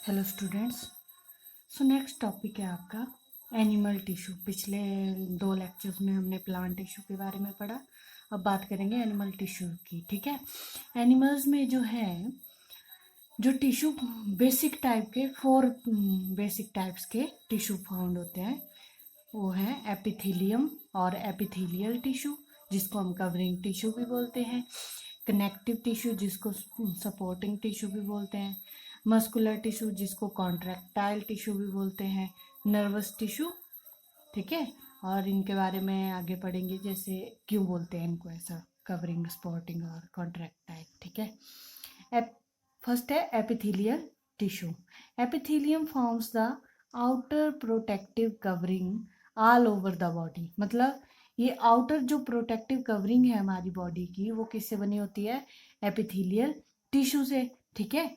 Hello students. So next topic है आपका animal tissue. पिछले 2 लेक्चर्स में हमने प्लांट टिश्यू के बारे में पढ़ा। अब बात करेंगे एनिमल टिश्यू की। ठीक है। एनिमल्स में जो है जो टिश्यू बेसिक टाइप के 4 बेसिक टाइप्स के टिश्यू फाउंड होते हैं। वो है एपिथेलियम और एपिथेलियल टिश्यू, जिसको हम कवरिंग टिश्यू भी बोलते हैं। कनेक्टिव टिश्यू, जिसको सपोर्टिंग टिश्यू भी बोलते हैं। मस्कुलर टिश्यू, जिसको कॉन्ट्रैक्टाइल टिश्यू भी बोलते हैं। Nervous tissue. ठीक है। और इनके बारे में आगे पढ़ेंगे, जैसे क्यों बोलते हैं इनको ऐसा, कवरिंग, सपोर्टिंग और कॉन्ट्रैक्टाइल। ठीक है। फर्स्ट है epithelial tissue. Epithelium forms the outer protective covering all over the body. मतलब ये आउटर जो प्रोटेक्टिव कवरिंग है हमारी बॉडी की, वो किससे बनी होती है? एपिथेलियल टिश्यू से। ठीक है।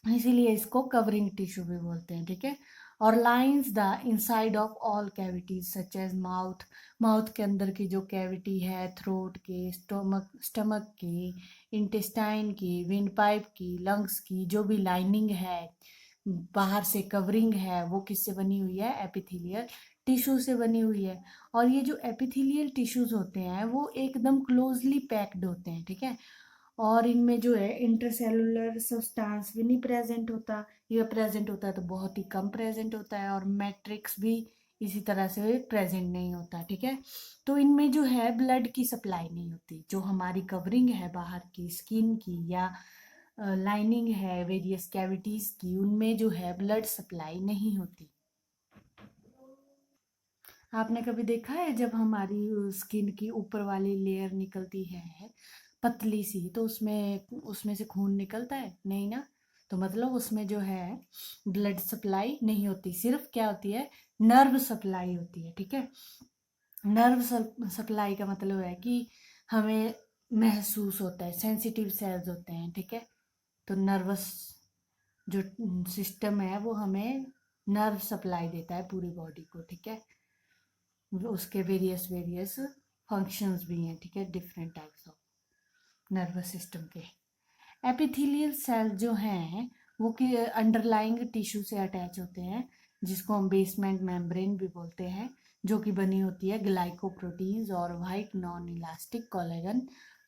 इसीलिए इसको कवरिंग टिश्यू भी बोलते हैं। ठीक है। और lines the inside of all cavities such as mouth. Mouth के अंदर की जो कैविटी है, थ्रोट के, स्टमक की, इंटेस्टाइन की, विंड पाइप की, लंग्स की, जो भी लाइनिंग है, बाहर से कवरिंग है, वो किससे बनी हुई है? एपिथेलियल टिश्यू से बनी हुई है। और ये जो एपिथेलियल टिश्यूज होते हैं वो एकदम क्लोजली पैक्ड होते हैं। ठीक है। और इनमें जो है इंटरसेलुलर सब्सटेंस भी नहीं प्रेजेंट होता, या प्रेजेंट होता है तो बहुत ही कम प्रेजेंट होता है, और मैट्रिक्स भी इसी तरह से प्रेजेंट नहीं होता। ठीक है। तो इनमें जो है ब्लड की सप्लाई नहीं होती। जो हमारी कवरिंग है बाहर की, स्किन की या लाइनिंग है वेरियस कैविटीज की, उनमें जो है ब्लड सप्लाई नहीं होती। आपने कभी देखा है जब हमारी स्किन की ऊपर वाली लेयर निकलती है पतली सी, तो उसमें उसमें से खून निकलता है? नहीं ना। तो मतलब उसमें जो है ब्लड सप्लाई नहीं होती, सिर्फ क्या होती है? नर्व सप्लाई होती है। ठीक है। नर्व सप्लाई का मतलब है कि हमें महसूस होता है, सेंसिटिव सेल्स होते हैं। ठीक है। तो नर्वस जो सिस्टम है वो हमें नर्व सप्लाई देता है पूरी बॉडी को। ठीक है। उसके वेरियस वेरियस फंक्शंस भी हैं। ठीक है। Different types of nervous system के। एपिथेलियल सेल जो हैं वो कि अंडरलाइंग टिश्यू से अटैच होते हैं, जिसको हम बेसमेंट मेम्ब्रेन भी बोलते हैं, जो कि बनी होती है ग्लाइकोप्रोटीन्स और white non elastic collagen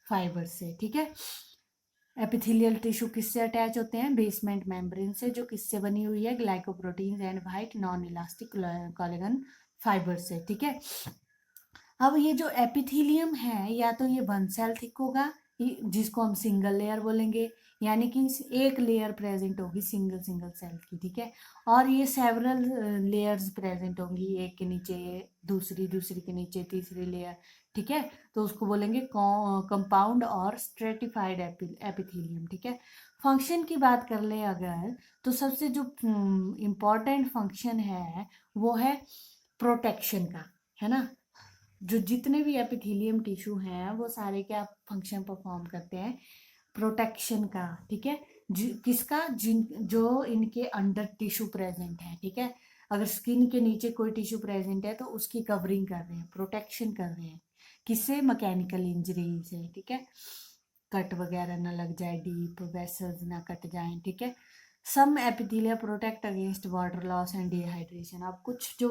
fibre से। ठीक है। एपिथेलियल टिश्यू किससे अटैच होते हैं? बेसमेंट मेम्ब्रेन से, जो किससे बनी हुई है? Glycoproteins and white non elastic collagen fibre से। ठीक है। अब ये जो एपिथेलियम है, या तो ये वन सेल थिक होगा, जिसको हम सिंगल लेयर बोलेंगे, यानी कि एक लेयर प्रेजेंट होगी सिंगल सिंगल सेल की। ठीक है। और ये सेवरल लेयर्स प्रेजेंट होंगी, एक के नीचे दूसरी, दूसरी के नीचे तीसरी लेयर। ठीक है। तो उसको बोलेंगे कंपाउंड और स्ट्रेटिफाइड एपिथेलियम। ठीक है। फंक्शन की बात कर ले अगर, तो सबसे जो इम्पोर्टेंट फंक्शन है वो है प्रोटेक्शन का, है ना। जो जितने भी एपिथेलियम टिश्यू हैं वो सारे क्या फंक्शन परफॉर्म करते हैं? प्रोटेक्शन का। ठीक है। किसका? जिन जो इनके अंडर टिश्यू प्रेजेंट है। ठीक है। अगर स्किन के नीचे कोई टिश्यू प्रेजेंट है तो उसकी कवरिंग कर रहे हैं, प्रोटेक्शन कर रहे हैं। किससे? मैकेनिकल इंजरी से। ठीक है। कट वगैरह ना लग जाए, डीप वेसल्स ना कट जाएं। ठीक है। Some epithelia protect against water loss and dehydration. अब कुछ जो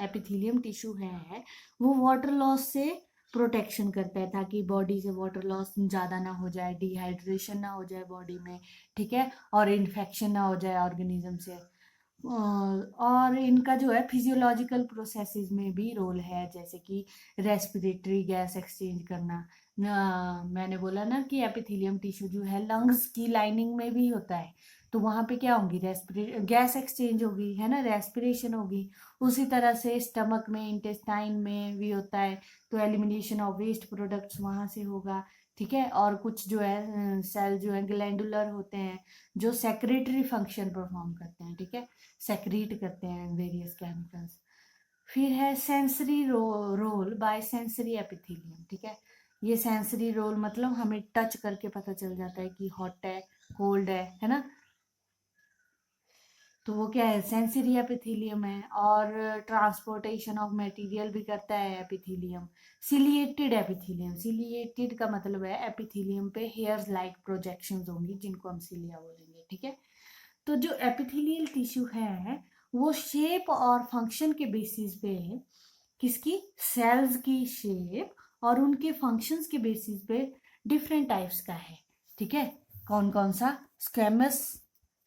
एपिथेलियम टिश्यू है वो वाटर लॉस से प्रोटेक्शन करता है, ताकि बॉडी से वाटर लॉस ज़्यादा ना हो जाए, डिहाइड्रेशन ना हो जाए बॉडी में। ठीक है। और इन्फेक्शन ना हो जाए ऑर्गेनिज्म से। और इनका जो है फिजियोलॉजिकल प्रोसेसेस में भी रोल है, जैसे कि रेस्पिरेटरी गैस एक्सचेंज करना। मैंने बोला ना कि एपिथेलियम टिश्यू जो है लंग्स की लाइनिंग में भी होता है, तो वहाँ पे क्या होगी? गैस एक्सचेंज होगी, है ना, रेस्पिरेशन होगी। उसी तरह से स्टमक में, इंटेस्टाइन में भी होता है, तो एलिमिनेशन ऑफ वेस्ट प्रोडक्ट्स वहाँ से होगा। ठीक है। और कुछ जो है सेल जो है ग्लैंडुलर होते हैं, जो सेक्रेटरी फंक्शन परफॉर्म करते हैं। ठीक है। सेक्रीट करते हैं वेरियस केमिकल्स। फिर है sensory role by sensory epithelium. ठीक है। ये सेंसरी रोल मतलब हमें टच करके पता चल जाता है कि हॉट है, कोल्ड है ना। तो वो क्या है? सेंसरी एपिथेलियम है। और ट्रांसपोर्टेशन ऑफ मटेरियल भी करता है एपिथेलियम। सिलिएटेड एपिथेलियम, सिलिएटेड का मतलब है एपिथेलियम पे हेयर्स लाइक प्रोजेक्शंस होंगी, जिनको हम सिलिया बोलेंगे। ठीक है। तो जो एपिथेलियल टिश्यू है वो शेप और फंक्शन के बेसिस पे किसकी, सेल्स की शेप और उनके फंक्शंस के बेसिस पे डिफरेंट टाइप्स का है, ठीक है। कौन कौन सा, स्क्वैमस,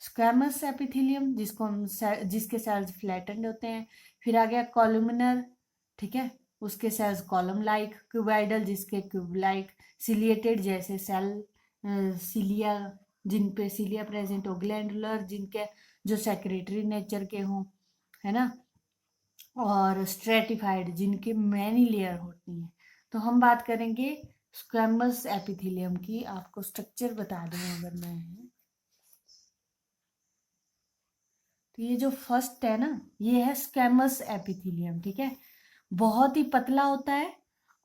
स्क्वैमस एपिथेलियम जिसको हम जिसके सेल्स फ्लैटेंड होते हैं। फिर आ गया कॉलुमिनर, ठीक है, उसके सेल्स कॉलम लाइक। क्यूबाइडल जिसके क्यूब लाइक। सिलिएटेड जैसे सेल सिलिया, जिन पे सिलिया प्रेजेंट हो। ग्लैंडुलर जिनके जो सेक्रेटरी नेचर के हों, है ना। और स्ट्रेटिफाइड जिनके मैनी लेयर होती हैं। तो हम बात करेंगे स्क्वैमस एपिथेलियम की। आपको स्ट्रक्चर बता दूं अगर मैं, तो ये जो फर्स्ट है ना, ये है स्क्वैमस एपिथेलियम, ठीक है। बहुत ही पतला होता है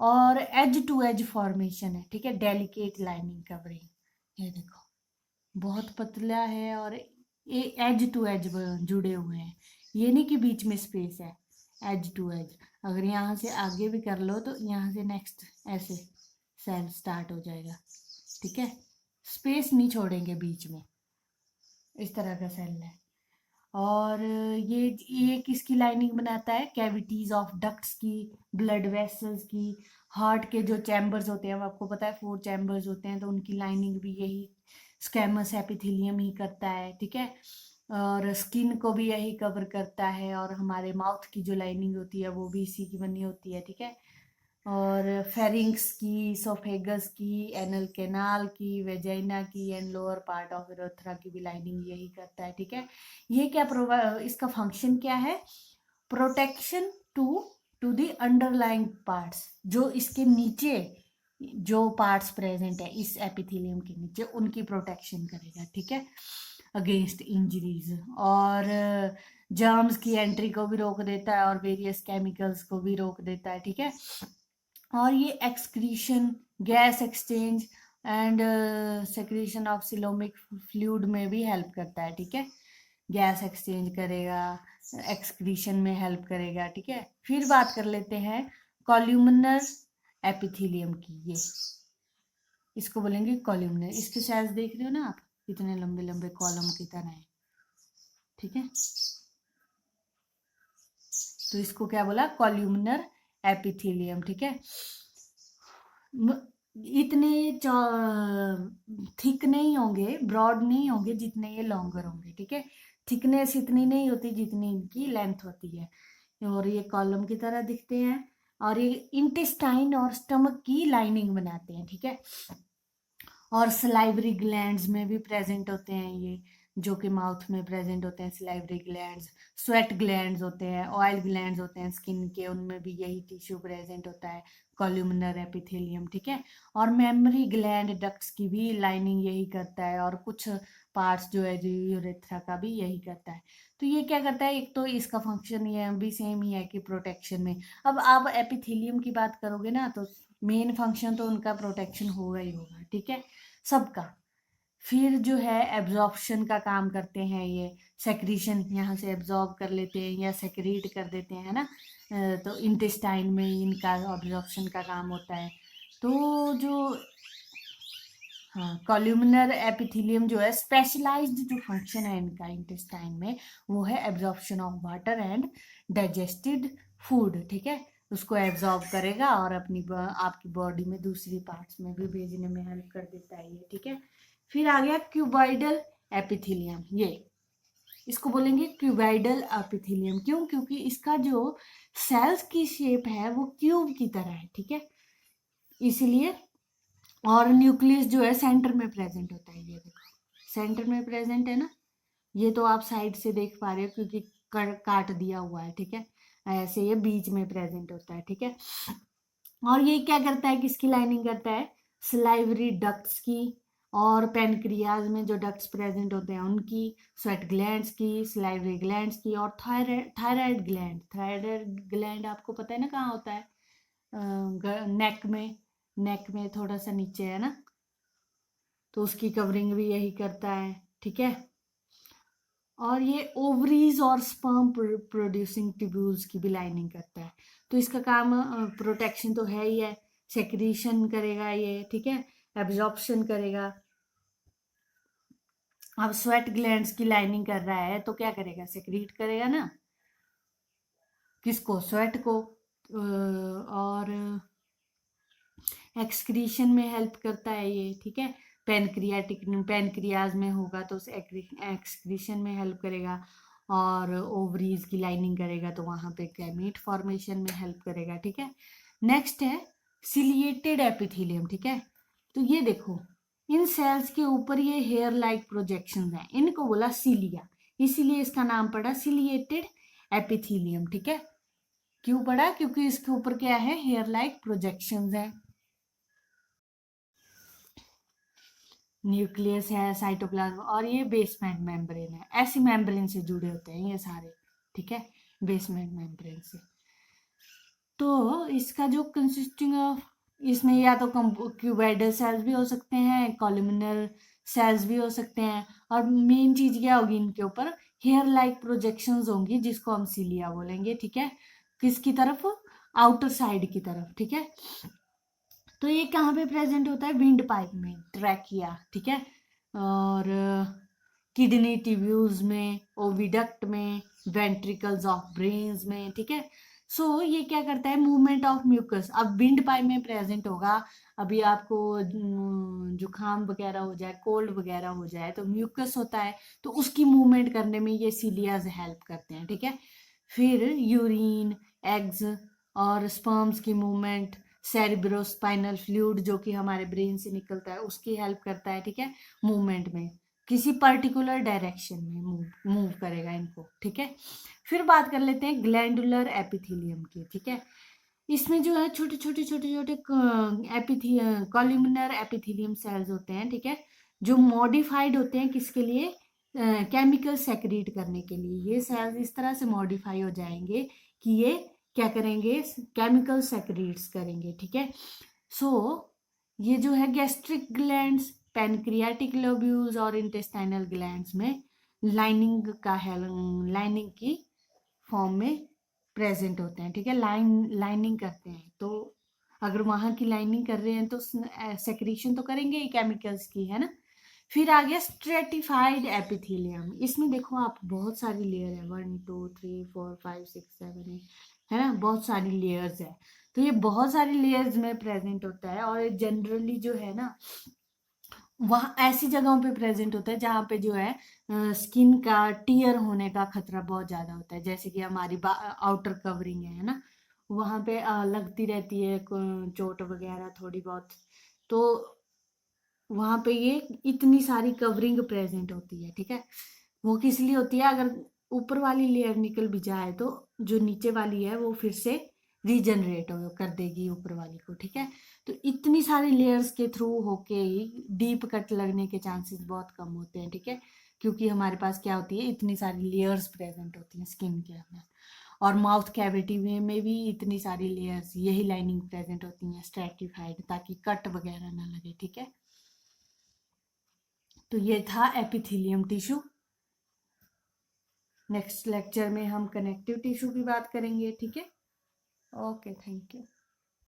और एज टू एज फॉर्मेशन है, ठीक है। डेलिकेट लाइनिंग कवरिंग, ये देखो बहुत पतला है और ये एज टू एज जुड़े हुए हैं। ये नहीं कि बीच में स्पेस है, एज टू एज। अगर यहाँ से आगे भी कर लो तो यहाँ से नेक्स्ट ऐसे सेल स्टार्ट हो जाएगा, ठीक है। स्पेस नहीं छोड़ेंगे बीच में, इस तरह का सेल है। और ये किसकी लाइनिंग बनाता है, कैविटीज ऑफ डक्ट्स की, ब्लड वेसल्स की, हार्ट के जो चैम्बर्स होते हैं, वो आपको पता है 4 चैम्बर्स होते हैं, तो उनकी लाइनिंग भी यही स्क्वैमस एपिथेलियम ही करता है, ठीक है। और स्किन को भी यही कवर करता है, और हमारे माउथ की जो लाइनिंग होती है वो भी इसी की बनी होती है, ठीक है। और फेरिंग्स की, सोफेगस की, एनल कैनाल की, वेजाइना की and lower part of urethra की भी लाइनिंग यही करता है, ठीक है। ये क्या इसका फंक्शन क्या है, protection to the underlying parts, जो इसके नीचे जो पार्ट्स प्रेजेंट है इस एपिथेलियम के नीचे, उनकी प्रोटेक्शन करेगा, ठीक है, अगेंस्ट इंजरीज। और जर्म्स की एंट्री को भी रोक देता है और वेरियस केमिकल्स को भी रोक देता है, ठीक है। और ये excretion, gas exchange and secretion of coelomic fluid में भी हेल्प करता है, ठीक है। गैस एक्सचेंज करेगा, एक्सक्रीशन में हेल्प करेगा, ठीक है। फिर बात कर लेते हैं कॉल्यूमिनर एपिथेलियम की। ये इसको बोलेंगे कॉल्यूमिनर। इसके सेल्स देख रहे हो ना आप, कितने लंबे लंबे कॉलम की तरह है, ठीक है। तो इसको क्या बोला, कॉल्यूमिनर एपिथेलियम, ठीक है। इतने थिक नहीं होंगे, ब्रॉड नहीं होंगे जितने ये लॉन्गर होंगे, ठीक है। थिकनेस इतनी नहीं होती जितनी इनकी लेंथ होती है, और ये कॉलम की तरह दिखते हैं। और ये इंटेस्टाइन और स्टमक की लाइनिंग बनाते हैं, ठीक है। और सलाइवरी ग्लैंड्स में भी प्रेजेंट होते हैं ये, जो कि माउथ में प्रेजेंट होते हैं सलाइवरी ग्लैंड्स। स्वेट ग्लैंड्स होते हैं, ऑयल ग्लैंड्स होते हैं स्किन के, उनमें भी यही टिश्यू प्रेजेंट होता है, कॉल्यूमिनर एपिथेलियम, ठीक है। और मेमरी ग्लैंड डक्ट्स की भी लाइनिंग यही करता है, और कुछ पार्ट्स जो है जो यूरेथ्रा का भी यही करता है। तो ये क्या करता है, एक तो इसका फंक्शन ये भी सेम ही है कि प्रोटेक्शन में। अब आप एपिथेलियम की बात करोगे ना, तो मेन फंक्शन तो उनका प्रोटेक्शन होगा ही होगा, ठीक है, सबका। फिर जो है एब्जॉर्प्शन का काम करते हैं ये, सेक्रीशन यहाँ से एब्जॉर्ब कर लेते हैं या सेक्रीट कर देते हैं ना। तो इंटेस्टाइन में इनका एब्जॉर्प्शन का काम होता है। तो जो हाँ, कॉल्यूमिनर एपिथेलियम जो है, स्पेशलाइज्ड जो फंक्शन है इनका इंटेस्टाइन में, वो है absorption of water and digested food, ठीक है। उसको एब्जॉर्ब करेगा और अपनी आपकी बॉडी में दूसरी पार्ट्स में भी भेजने में हेल्प कर देता है ये, ठीक है। फिर आ गया क्यूबॉइडल एपिथेलियम। ये इसको बोलेंगे क्यूबॉइडल एपिथेलियम, क्यों, क्योंकि इसका जो सेल्स की शेप है वो क्यूब की तरह है, ठीक है, इसलिए। और न्यूक्लियस जो है सेंटर में प्रेजेंट होता है, ये देखो सेंटर में प्रेजेंट है ना। ये तो आप साइड से देख पा रहे हो क्योंकि काट दिया हुआ है, ठीक है। ऐसे ये बीच में प्रेजेंट होता है, ठीक है। और ये क्या करता है, किसकी लाइनिंग करता है, सलाइवरी डक्ट्स की, और पेनक्रियाज में जो डक्ट्स प्रेजेंट होते हैं उनकी, स्वेट ग्लैंड्स की, सलाइवरी ग्लैंड्स की, और थायराइड ग्लैंड। थायराइड ग्लैंड आपको पता है ना कहाँ होता है, नेक में, नेक में थोड़ा सा नीचे है ना, तो उसकी कवरिंग भी यही करता है, ठीक है। और ये ओवरीज और स्पर्म प्रोड्यूसिंग ट्यूब्यूल्स की भी लाइनिंग करता है। तो इसका काम प्रोटेक्शन तो है ही है, सेक्रीशन करेगा ये, ठीक है, एब्जॉर्प्शन करेगा, अब स्वेट ग्लैंड्स की लाइनिंग कर रहा है तो क्या करेगा, सेक्रीट करेगा ना, किसको, स्वेट को। और एक्सक्रीशन में हेल्प करता है ये, ठीक है। पैनक्रियाज में होगा तो एक्सक्रीशन में हेल्प करेगा, और ओवरीज की लाइनिंग करेगा तो वहां पे गैमीट फॉर्मेशन में हेल्प करेगा, ठीक है। नेक्स्ट है सिलिएटेड एपिथेलियम, ठीक है। तो ये देखो, इन सेल्स के ऊपर ये हेयर लाइक प्रोजेक्शन हैं, इनको बोला सिलिया, इसीलिए इसका नाम पड़ा सिलिएटेड एपिथेलियम, ठीक है। क्यों पड़ा, क्योंकि इसके ऊपर क्या है, हेयर लाइक प्रोजेक्शंस है। न्यूक्लियस है, साइटोप्लाज्म, और ये बेसमेंट मेम्ब्रेन है, ऐसी मेम्ब्रेन से जुड़े होते हैं ये सारे, ठीक है, बेसमेंट मेम्ब्रेन से। तो इसका जो कंसिस्टिंग ऑफ, इसमें या तो क्यूबाइडल सेल्स भी हो सकते हैं, कॉलमिनर सेल्स भी हो सकते हैं, और मेन चीज क्या होगी, इनके ऊपर हेयर लाइक प्रोजेक्शंस होंगी, जिसको हम सीलिया बोलेंगे, ठीक है। किसकी तरफ, आउटर साइड की तरफ, ठीक है। तो ये कहाँ पे प्रेजेंट होता है, विंड पाइप में, ट्रैकिया, ठीक है, और किडनी ट्यूब्यूल्स में, ओविडक्ट में, वेंट्रिकल्स ऑफ ब्रेन्स में, ठीक है। सो ये क्या करता है, मूवमेंट ऑफ म्यूकस, अब विंड पाइप में प्रेजेंट होगा। अभी आपको जुकाम वगैरह हो जाए, कोल्ड वगैरह हो जाए, तो म्यूकस होता है, तो उसकी मूवमेंट करने में ये सीलियाज हेल्प करते हैं, ठीक है। फिर यूरिन, एग्स और स्पर्म्स की मूवमेंट, सेरिब्रोस्पाइनल फ्लूइड जो कि हमारे ब्रेन से निकलता है, उसकी हेल्प करता है, ठीक है, मूवमेंट में, किसी पर्टिकुलर डायरेक्शन में मूव करेगा इनको, ठीक है। फिर बात कर लेते हैं ग्लैंडुलर एपिथेलियम की, ठीक है। इसमें जो है छोटे छोटे छोटे छोटे कॉल्यूमिनर एपिथेलियम सेल्स होते हैं, ठीक है, जो मॉडिफाइड होते हैं किसके लिए, केमिकल सेक्रीट करने के लिए। ये सेल्स इस तरह से मॉडिफाई हो जाएंगे कि ये क्या करेंगे, केमिकल सेक्रीट्स करेंगे, ठीक है। सो ये जो है गैस्ट्रिक ग्लैंड्स, पैनक्रियाटिक लोब्यूल्स और इंटेस्टाइनल ग्लैंड्स में लाइनिंग की फॉर्म में प्रेजेंट होते हैं, ठीक है, लाइनिंग करते हैं। तो अगर वहां की लाइनिंग कर रहे हैं तो सेक्रीशन तो करेंगे ही केमिकल्स की, है ना। फिर आ गया स्ट्रेटिफाइड एपिथेलियम, इसमें देखो आप, बहुत सारी लेयर है, 1 2 3 4 5 6 7 8, है ना, बहुत सारी लेयर्स है। तो ये बहुत सारी लेयर्स में प्रेजेंट होता है, और जनरली जो है ना, वहाँ ऐसी जगहों पे प्रेजेंट होता है जहाँ पे जो है स्किन का टीयर होने का खतरा बहुत ज्यादा होता है, जैसे कि हमारी आउटर कवरिंग है ना, वहाँ पे लगती रहती है चोट वगैरह थोड़ी बहुत, तो वहां पे ये इतनी सारी कवरिंग प्रेजेंट होती है, ठीक है। वो किस लिए होती है, अगर ऊपर वाली लेयर निकल भी जाए तो जो नीचे वाली है वो फिर से रीजनरेट कर देगी ऊपर वाली को, ठीक है। तो इतनी सारी लेयर्स के थ्रू होके ही डीप कट लगने के चांसेस बहुत कम होते हैं, ठीक है, क्योंकि हमारे पास क्या होती है, इतनी सारी लेयर्स प्रेजेंट होती हैं स्किन के अंदर। और माउथ कैविटी में भी इतनी सारी लेयर्स, यही लाइनिंग प्रेजेंट होती हैं स्ट्रेटिफाइड, ताकि कट वगैरह ना लगे, ठीक है। तो ये था एपिथेलियम टिश्यू। नेक्स्ट लेक्चर में हम कनेक्टिव टिश्यू की बात करेंगे, ठीक है। Okay, thank you.